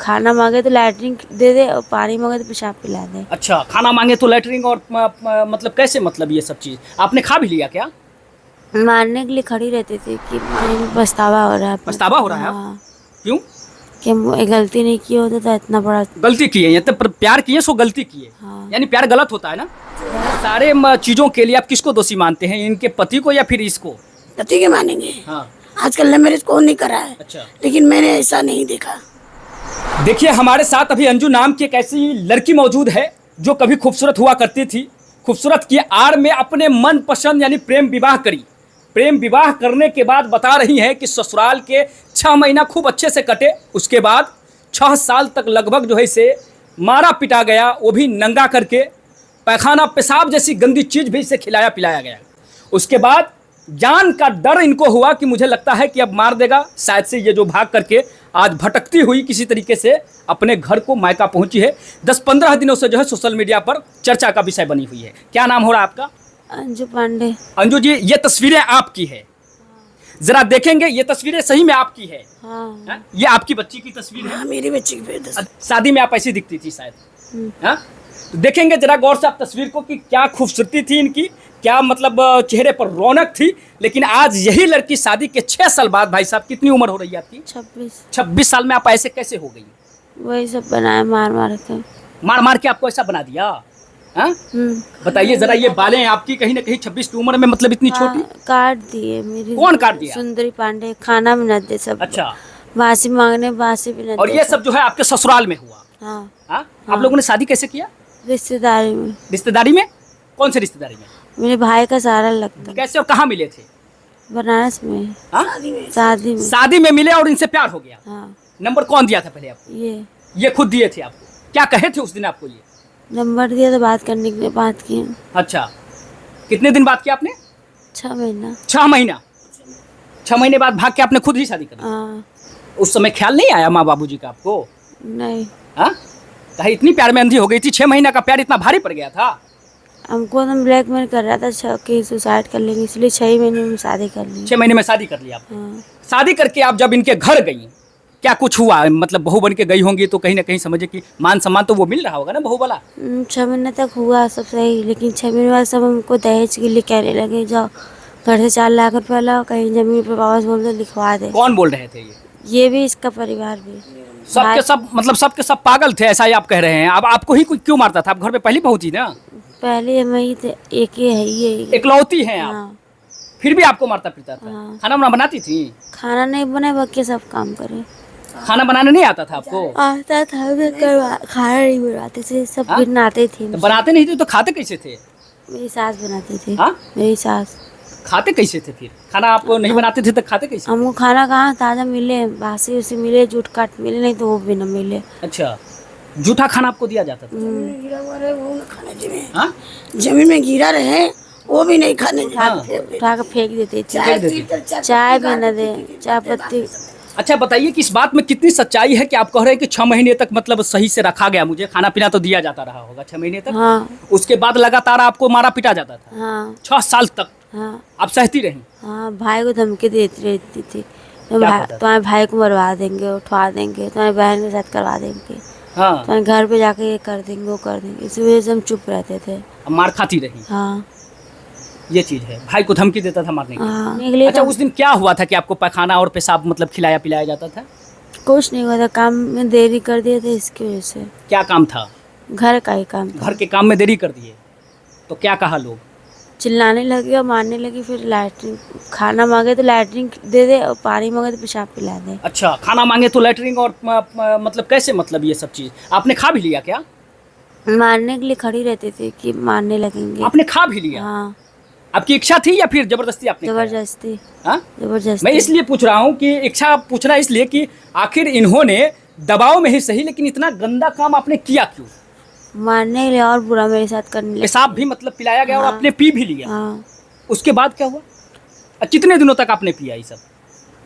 खाना मांगे तो लैटरिन दे दे और पानी मांगे तो पेशाब पिला दे। अच्छा, खाना मांगे तो लैटरिन और मतलब कैसे, मतलब ये सब चीज़ आपने खा भी लिया क्या? मारने के लिए खड़ी रहती थी कि मुझे पछतावा हो रहा है। पछतावा हो रहा है आप? हाँ, क्यों? कि गलती नहीं की होता तो इतना बड़ा। गलती की है, ये तो प्यार किए सो गलती की है। हाँ। यानी प्यार गलत होता है ना? सारे चीज़ों के लिए आप किसको दोषी मानते हैं, इनके पति को या फिर इसको? पति के मानेंगे। हाँ। आजकल लव मैरिज कौन नहीं कर रहा है। अच्छा, लेकिन मैंने ऐसा नहीं देखा। देखिए हमारे साथ अभी अंजू नाम की एक ऐसी लड़की मौजूद है जो कभी खूबसूरत हुआ करती थी। खूबसूरत की आड़ में अपने मन पसंद यानी प्रेम विवाह करी। प्रेम विवाह करने के बाद बता रही है कि ससुराल के 6 महीना खूब अच्छे से कटे। उसके बाद 6 साल तक लगभग जो है इसे मारा पिटा गया, वो भी नंगा करके। पैखाना पेशाब जैसी गंदी चीज़ भी इसे खिलाया पिलाया गया। उसके बाद जान का डर इनको हुआ कि मुझे लगता है कि अब मार देगा। शायद से ये जो भाग करके आज भटकती हुई किसी तरीके से अपने घर को मायका पहुंची है। 10-15 दिनों से जो है सोशल मीडिया पर चर्चा का विषय बनी हुई है। क्या नाम हो रहा है आपका? अंजू पांडे। अंजू जी, ये तस्वीरें आपकी है, जरा देखेंगे ये तस्वीरें सही में आपकी है? हाँ। है? ये आपकी बच्ची की तस्वीर है? हाँ, मेरी बच्ची की बेटी। शादी में आप ऐसी दिखती थी शायद। हाँ? तो देखेंगे जरा गौर से आप तस्वीर को कि क्या खूबसूरती थी इनकी, क्या मतलब चेहरे पर रौनक थी। लेकिन आज यही लड़की शादी के 6 साल बाद, भाई साहब कितनी उम्र हो रही है आपकी? 26 साल में आप ऐसे कैसे हो गई? वही सब बनाया मार मार के। मार मार के आपको ऐसा बना दिया? हाँ? बताइए जरा, ये बालें आपकी कहीं ना कहीं 26 की उम्र में मतलब इतनी छोटी? काट दिए मेरी। कौन काट दिया? सुंदरी पांडे। खाना भी न दे सब। अच्छा, बासी मांगने बासी भी न दे। और ये सब जो है आपके ससुराल में हुआ? हाँ। हाँ? आप लोगों ने शादी कैसे किया? रिश्तेदारी में। रिश्तेदारी में? कौन से रिश्तेदारी में? मेरे भाई का सारा लगता। कैसे और कहाँ मिले थे? बनारस में। हाँ? शादी में। शादी में मिले और इनसे प्यार हो गया? हाँ। नंबर कौन दिया था पहले आपको? ये खुद दिए थे आपको? क्या कहे थे उस दिन आपको? ये नंबर दिया तो बात करने के लिए बात की। अच्छा, कितने दिन बात किया आपने? 6 महीना। 6 महीना। 6 महीने बाद भाग के आपने खुद ही शादी कर ली? हाँ। उस समय ख्याल नहीं आया माँ बाबूजी का आपको? नहीं। हाँ? कहीं इतनी प्यार में अंधी हो गई थी? 6 महीना का प्यार इतना भारी पड़ गया था? हमको तो ब्लैकमेल कर रहा था कि सुसाइड कर लेंगे, इसलिए 6 महीने में शादी कर ली। 6 महीने में शादी कर लिया आपने? हाँ। शादी करके आप जब इनके घर गई, क्या कुछ हुआ? मतलब बहू बन के गई होंगी तो कहीं ना कहीं समझे कि मान सम्मान तो वो मिल रहा होगा ना बहू वाला? 6 महीने तक हुआ सब सही, लेकिन 6 महीने बाद सब हमको दहेज के लिए कहने लगे, जाओ घर से 4 लाख रुपया लाओ, कहीं जमीन पर वापस बोल दो लिखवा दे। कौन बोल रहे थे? ये भी, इसका परिवार भी। सबके सब, मतलब सबके सब पागल थे ऐसा ही आप कह रहे हैं? अब आपको ही कोई क्यों मारता था? आप घर पे पहली बहू थी ना? पहले हम ही थे, एक ही है ये। इकलौती हैं आप? हाँ। फिर भी आपको मारता पीटता था? हाँ। खाना वाना बनाती थी? खाना नहीं बना, बाकी सब काम करे। खाना बनाना नहीं आता था आपको? आता था, खाना नहीं बनाते थे, सब हाँ? बनाते थे। तो बनाते नहीं थे तो खाते कैसे थे? मेरी सास बनाती थी। हाँ? मेरी सास। खाते कैसे थे फिर? खाना आप नहीं बनाते थे तो खाते कैसे? हमको खाना कहाँ ताज़ा मिले, बासी उसी मिले, जूठ काट मिले, नहीं तो वो भी न मिले। अच्छा, जूठा खाना आपको दिया जाता था? गिरा हुआ रहे वो न खाने देवे। हाँ? जमीन में गिरा रहे वो भी नहीं खाने उठा के फेंक देते थे। चाय चाय भी न दे, चाय पत्ती। अच्छा बताइए कि इस बात में कितनी सच्चाई है कि आप कह रहे हैं कि 6 महीने तक मतलब सही से रखा गया, मुझे खाना पीना तो दिया जाता रहा होगा 6 महीने तक? हाँ। उसके बाद लगातार आपको मारा पीटा जाता था? हाँ। 6 साल तक हाँ। आप सहती रही? हाँ, भाई को धमकी देती रहती थी, क्या पता? तुम्हारे भाई को मरवा देंगे, उठवा देंगे, तुम्हारी बहन के साथ करवा देंगे, हाँ। तुम्हारे घर पे जाके ये कर देंगे, वो कर देंगे। इसी वजह से हम चुप रहते थे। अब मार खाती रही? हाँ। ये चीज है, भाई को धमकी देता था मारने की? हाँ। अच्छा, उस दिन क्या हुआ था कि आपको पैखाना और पेशाब मतलब खिलाया पिलाया जाता था? कुछ नहीं हुआ था, काम में देरी कर दिए थे इसकी वजह से। क्या काम था? घर का ही काम था। घर के काम में देरी कर दिए तो क्या कहा लोग? चिल्लाने लगी और मारने लगी। फिर लैटरिन, खाना मांगे तो लैटरिन दे दे और पानी मांगे तो पेशाब पिला दे। अच्छा, खाना मांगे तो लैटरिन और मतलब कैसे, मतलब ये सब चीज आपने खा भी लिया क्या? मारने के लिए खड़ी रहती थी कि मारने लगेंगे। आपने खा भी लिया? हाँ। आपकी इच्छा थी या फिर जबरदस्ती आपने खाया? जबरदस्ती। हाँ? जबरदस्ती। मैं इसलिए पूछ रहा हूँ कि इच्छा पूछना इसलिए कि आखिर इन्होंने दबाव में ही सही, लेकिन इतना गंदा काम आपने किया क्यों? मारने के लिए और बुरा मेरे साथ करने लगे। पेशाब भी मतलब पिलाया गया? हाँ। और आपने पी भी लिया? हाँ। उसके बाद क्या हुआ? कितने दिनों तक आपने पिया ये सब?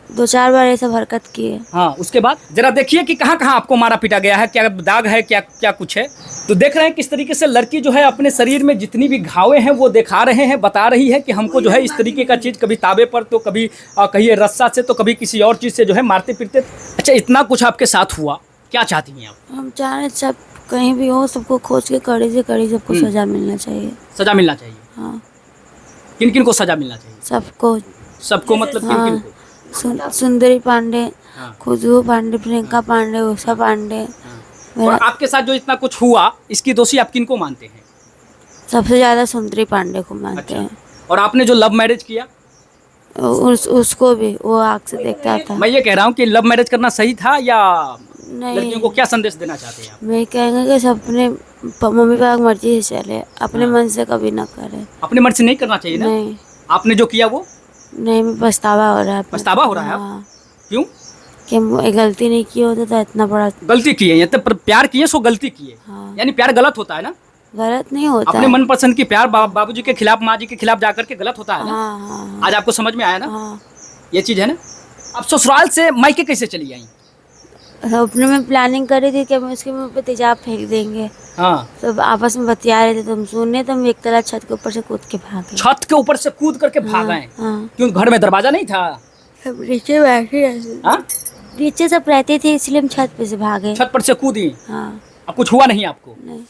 2-4 बार ये सब हरकत किए। हाँ, उसके बाद जरा देखिए कि कहाँ कहाँ आपको मारा पीटा गया है, क्या दाग है, क्या क्या कुछ है। तो देख रहे हैं किस तरीके से लड़की जो है अपने शरीर में जितनी भी घावे हैं वो दिखा रहे हैं, बता रही है कि हमको जो है इस तरीके का चीज़ कभी ताबे पर तो कभी कहिए रस्सा से तो कभी किसी और चीज़ से जो है मारते पीटते। अच्छा, इतना कुछ आपके साथ हुआ, क्या चाहती हैं आप? हम चाह रहे सब कहीं भी हो सबको खोज के कड़ी से कड़ी सबको सजा मिलना चाहिए। सजा मिलना चाहिए। हाँ किन किन को सजा मिलना चाहिए? सबको। सबको मतलब किन किन को? सुंदरी पांडे, हाँ। खुशबू पांडे, प्रियंका पांडे, उषा पांडे। और आपके साथ जो इतना कुछ हुआ इसकी दोषी आप किन को मानते हैं? सबसे ज्यादा सुंदरी पांडे को मानते हैं। और आपने जो लव मैरिज किया उसको भी वो आग से देखता था। मैं ये कह रहा हूँ कि लव मैरिज करना सही था या नहीं, लड़कियों को क्या संदेश देना चाहते हैं आप? मैं कहेंगे कि सब अपने मम्मी पापा की मर्जी से चले, अपने मन से कभी ना करे। अपने मन से नहीं करना चाहिए ना? नहीं आपने जो किया वो नहीं, मैं पछतावा हो रहा है। पछतावा हो रहा है? हाँ, क्यों? कि गलती नहीं की होती तो इतना बड़ा। गलती की है या तो प्यार किए सो गलती किए। हाँ। यानी प्यार गलत होता है ना? गलत नहीं होता अपने है। मनपसंद की प्यार बाबूजी के खिलाफ माँ जी के खिलाफ जाकर के गलत होता है ना? हाँ हाँ आज आपको समझ में आया ना? हाँ। ये चीज है ना। अब ससुराल से मायके कैसे चली आई? अपने में प्लानिंग करी थी कि हम उसके मुंह पे तेजाब फेंक देंगे। हाँ। सब आपस में बतिया रहे थे, तुम सुनने तो हम एक तला छत के ऊपर से कूद के भागे। छत के ऊपर से कूद करके भाग गए? हाँ। क्यों घर में दरवाजा नहीं था? सब नीचे बैठे रहते, हाँ? नीचे सब रहते थे इसलिए हम छत पे से भागे। छत पर से कूदी? हाँ। अब कुछ हुआ नहीं आपको? नहीं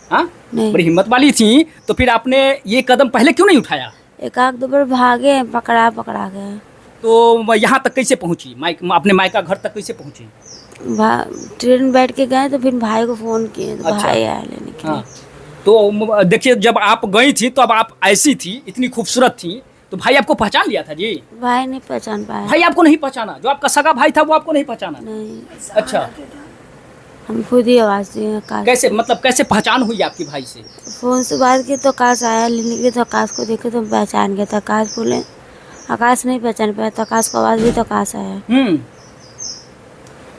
हाँ? नहीं। बड़ी हिम्मत वाली थी तो फिर आपने ये कदम पहले क्यों नहीं उठाया? एक आग दो बार भागे, पकड़ा गए। तो यहाँ तक कैसे पहुँची? अपने मायका घर तक कैसे पहुँची? ट्रेन बैठ के गए तो फिर भाई को फोन किए तो अच्छा। भाई आया लेने के लिए। हाँ। तो देखिए जब आप गई थी तो अब आप ऐसी थी, इतनी खूबसूरत थी, तो भाई आपको पहचान लिया था जी? भाई नहीं पहचान पाया। भाई आपको नहीं पहचाना? जो आपका सगा भाई था वो आपको नहीं पहचाना? नहीं, अच्छा। हम खुद ही आवाज दिए आकाश। कैसे मतलब कैसे पहचान हुई आपकी भाई से? फोन से बात की तो आकाश आया लेने के लिए, तो आकाश को देखे तो हम पहचान गया था। आकाश बोले, आकाश नहीं पहचान पाया तो आकाश को आवाज दी तो आकाश आया।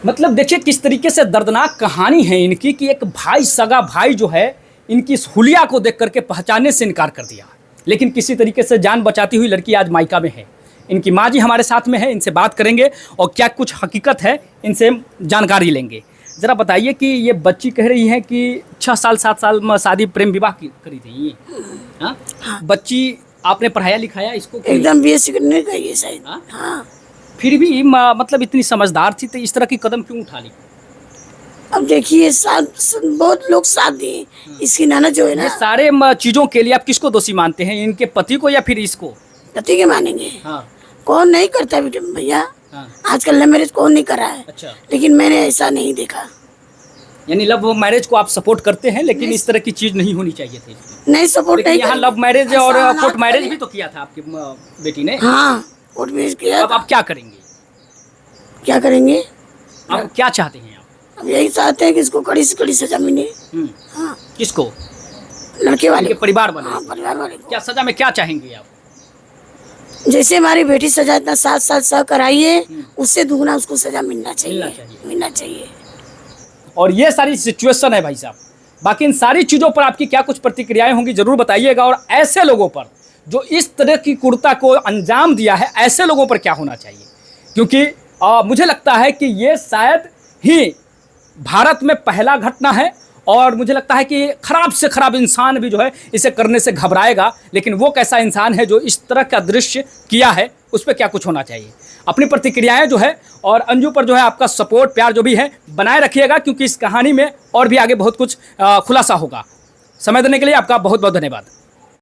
मतलब देखिए किस तरीके से दर्दनाक कहानी है इनकी कि एक भाई, सगा भाई जो है इनकी इस हुलिया को देख करके पहचानने से इनकार कर दिया, लेकिन किसी तरीके से जान बचाती हुई लड़की आज मायका में है। इनकी माँ जी हमारे साथ में है, इनसे बात करेंगे और क्या कुछ हकीकत है इनसे जानकारी लेंगे। ज़रा बताइए कि ये बच्ची कह रही है कि 6 साल 7 साल में शादी प्रेम विवाह करी थी। हाँ? बच्ची आपने पढ़ाया लिखाया इसको? एकदम BSc करने का ये शायद। हाँ? हाँ। फिर भी मतलब इतनी समझदार थी तो इस तरह की कदम क्यों उठा ली? अब देखिए बहुत लोग साथ दिए, इसकी नाना जो है ये ना, सारे चीज़ों के लिए आप किसको दोषी मानते हैं? इनके पति को या फिर इसको? पति के मानेंगे। हाँ। कौन नहीं करता बेटे भैया? हाँ। आजकल लव मैरिज कौन नहीं कर रहा है? अच्छा। लेकिन मैंने ऐसा नहीं देखा। यानी लव मैरिज को आप सपोर्ट करते हैं, लेकिन इस तरह की चीज़ नहीं होनी चाहिए थी। नहीं सपोर्ट लेकिन नहीं यहाँ करेंगे। लव मैरिज ऐसा और हालात कोर्ट मैरिज बने। भी तो किया था आपकी बेटी ने। हाँ, कोर्ट मैरिज किया। अब आप क्या करेंगे? क्या करेंगे? आप क्या चाहते हैं आप? अब यही चाहते हैं कि इसको कड़ी से कड़ी सजा मिले। हाँ। किसको? लड़के वाले इनके को। परिवार वाले? हाँ, परिवार वाले को। क्या सजा में क्या चाहेंगे आप? जैसे हमारी बेटी सजा इतना 7 साल सह कराइए, उससे दुगना उसको सजा मिलना चाहिए। और ये सारी सिचुएशन है भाई साहब। बाकी इन सारी चीज़ों पर आपकी क्या कुछ प्रतिक्रियाएं होंगी ज़रूर बताइएगा। और ऐसे लोगों पर जो इस तरह की क्रूरता को अंजाम दिया है, ऐसे लोगों पर क्या होना चाहिए? क्योंकि मुझे लगता है कि ये शायद ही भारत में पहला घटना है और मुझे लगता है कि ख़राब से ख़राब इंसान भी जो है इसे करने से घबराएगा। लेकिन वो कैसा इंसान है जो इस तरह का दृश्य किया है, उस पर क्या कुछ होना चाहिए? अपनी प्रतिक्रियाएं जो है और अंजू पर जो है आपका सपोर्ट प्यार जो भी है बनाए रखिएगा, क्योंकि इस कहानी में और भी आगे बहुत कुछ खुलासा होगा। समय देने के लिए आपका बहुत बहुत धन्यवाद।